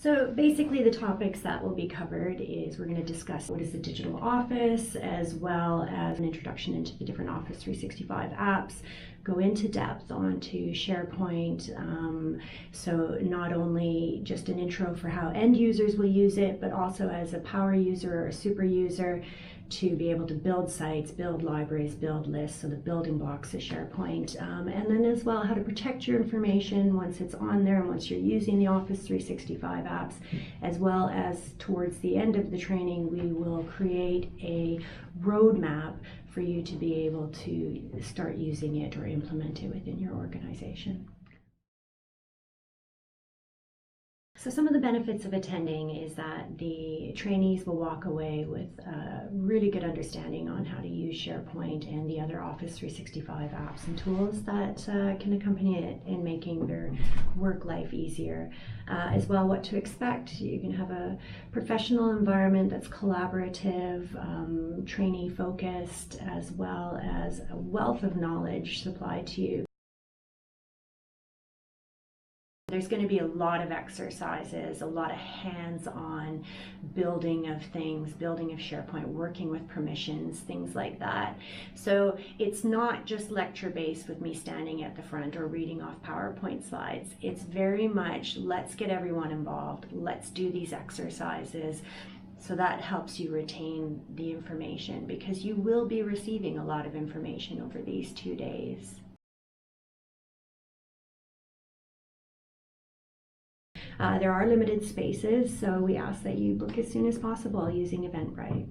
So basically the topics that will be covered is we're going to discuss what is the digital office, as well as an introduction into the different Office 365 apps, go into depth onto SharePoint, so not only just an intro for how end users will use it, but also as a power user or a super user to be able to build sites, build libraries, build lists, so the building blocks of SharePoint, and then as well how to protect your information once it's on there and once you're using the Office 365 apps, as well as towards the end of the training we will create a roadmap for you to be able to start using it or implement it within your organization. So some of the benefits of attending is that the trainees will walk away with a really good understanding on how to use SharePoint and the other Office 365 apps and tools that can accompany it in making their work life easier. As well, what to expect. You can have a professional environment that's collaborative, trainee focused, as well as a wealth of knowledge supplied to you. There's going to be a lot of exercises, a lot of hands-on building of things, building of SharePoint, working with permissions, things like that. So it's not just lecture-based with me standing at the front or reading off PowerPoint slides. It's very much, let's get everyone involved, let's do these exercises. So that helps you retain the information because you will be receiving a lot of information over these 2 days. There are limited spaces, so we ask that you book as soon as possible using Eventbrite.